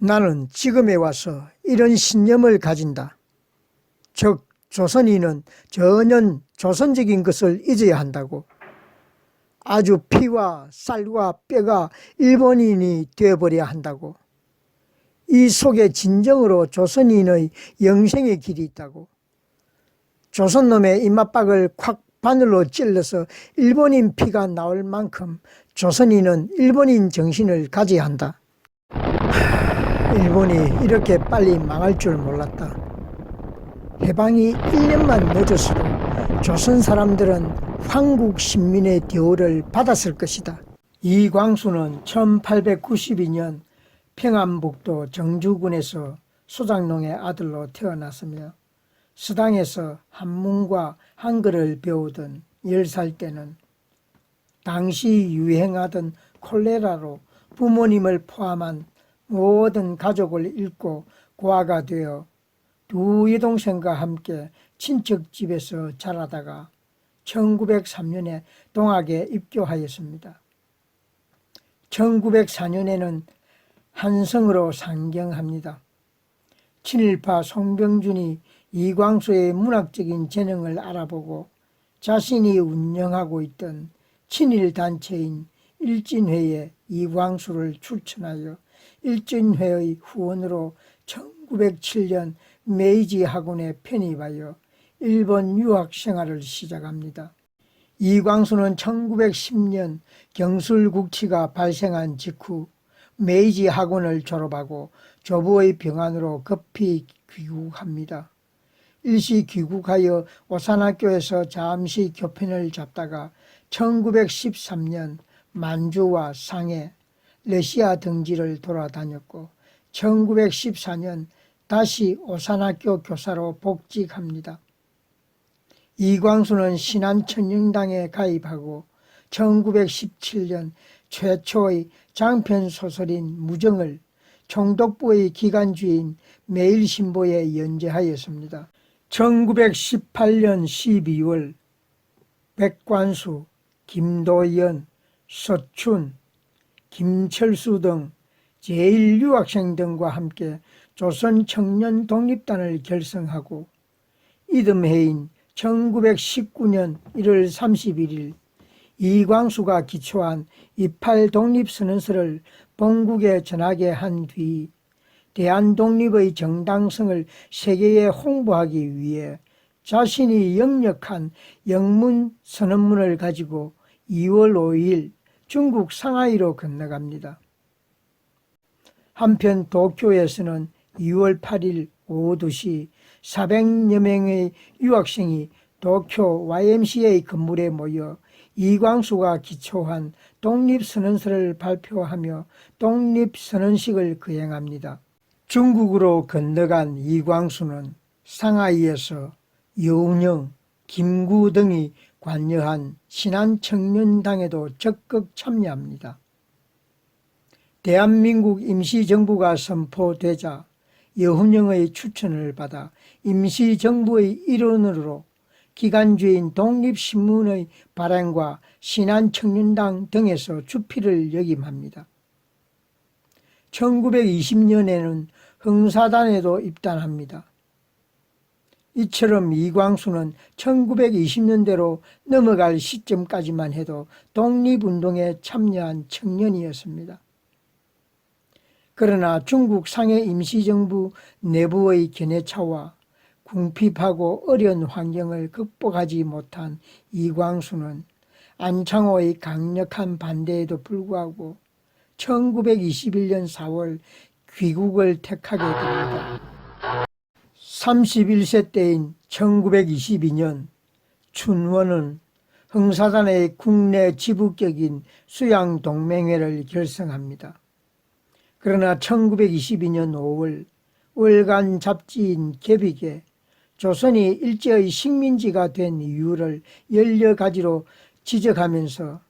나는 지금에 와서 이런 신념을 가진다. 즉 조선인은 전혀 조선적인 것을 잊어야 한다고. 아주 피와 쌀과 뼈가 일본인이 되어버려야 한다고. 이 속에 진정으로 조선인의 영생의 길이 있다고. 조선놈의 이맛박을 콱 바늘로 찔러서 일본인 피가 나올 만큼 조선인은 일본인 정신을 가져야 한다. 일본이 이렇게 빨리 망할 줄 몰랐다. 해방이 1년만 늦었어도 조선 사람들은 황국 신민의 대우를 받았을 것이다. 이광수는 1892년 평안북도 정주군에서 소장농의 아들로 태어났으며 서당에서 한문과 한글을 배우던 10살 때는 당시 유행하던 콜레라로 부모님을 포함한 모든 가족을 잃고 고아가 되어 두 여동생과 함께 친척집에서 자라다가 1903년에 동학에 입교하였습니다. 1904년에는 한성으로 상경합니다. 친일파 송병준이 이광수의 문학적인 재능을 알아보고 자신이 운영하고 있던 친일단체인 일진회에 이광수를 추천하여 일진회의 후원으로 1907년 메이지 학원에 편입하여 일본 유학 생활을 시작합니다. 이광수는 1910년 경술국치가 발생한 직후 메이지 학원을 졸업하고 조부의 병환으로 급히 귀국합니다. 일시 귀국하여 오산학교에서 잠시 교편을 잡다가 1913년 만주와 상해, 러시아 등지를 돌아다녔고 1914년 다시 오산학교 교사로 복직합니다. 이광수는 신한천령당에 가입하고 1917년 최초의 장편소설인 무정을 총독부의 기간주인 매일신보에 연재하였습니다. 1918년 12월 백관수, 김도연, 서춘, 김철수 등 제1유학생 등과 함께 조선청년독립단을 결성하고 이듬해인 1919년 1월 31일 이광수가 기초한 28 독립선언서를 본국에 전하게 한 뒤 대한독립의 정당성을 세계에 홍보하기 위해 자신이 영역한 영문선언문을 가지고 2월 5일 중국 상하이로 건너갑니다. 한편 도쿄에서는 2월 8일 오후 2시 400여 명의 유학생이 도쿄 YMCA 건물에 모여 이광수가 기초한 독립선언서를 발표하며 독립선언식을 거행합니다. 중국으로 건너간 이광수는 상하이에서 여운형, 김구 등이 관여한 신한청년당에도 적극 참여합니다. 대한민국 임시정부가 선포되자 여운형의 추천을 받아 임시정부의 일원으로 기간주인 독립신문의 발행과 신한청년당 등에서 주필을 역임합니다. 1920년에는 흥사단에도 입단합니다. 이처럼 이광수는 1920년대로 넘어갈 시점까지만 해도 독립운동에 참여한 청년이었습니다. 그러나 중국 상해 임시정부 내부의 견해차와 궁핍하고 어려운 환경을 극복하지 못한 이광수는 안창호의 강력한 반대에도 불구하고 1921년 4월 귀국을 택하게 됩니다. 31세 때인 1922년 춘원은 흥사단의 국내 지부격인 수양동맹회를 결성합니다. 그러나 1922년 5월 월간 잡지인 개빅에 조선이 일제의 식민지가 된 이유를 여러 가지로 지적하면서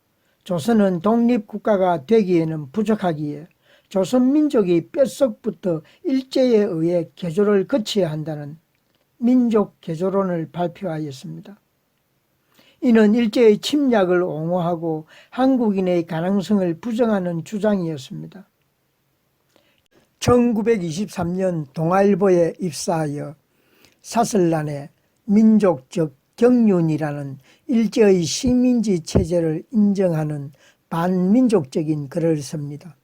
조선은 독립국가가 되기에는 부족하기에 조선민족이 뼛속부터 일제에 의해 개조를 거쳐야 한다는 민족 개조론을 발표하였습니다. 이는 일제의 침략을 옹호하고 한국인의 가능성을 부정하는 주장이었습니다. 1923년 동아일보에 입사하여 사설란에 민족적 경륜이라는 일제의 식민지 체제를 인정하는 반민족적인 글을 씁니다.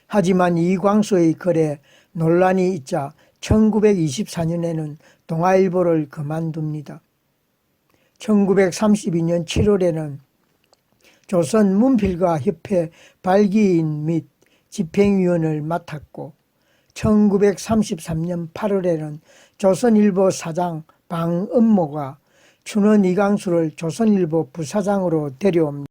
하지만 이광수의 글에 논란이 있자 1924년에는 동아일보를 그만둡니다. 1932년 7월에는 조선문필가협회 발기인 및 집행위원을 맡았고 1933년 8월에는 조선일보 사장 방은모가 춘원 이광수를 조선일보 부사장으로 데려옵니다.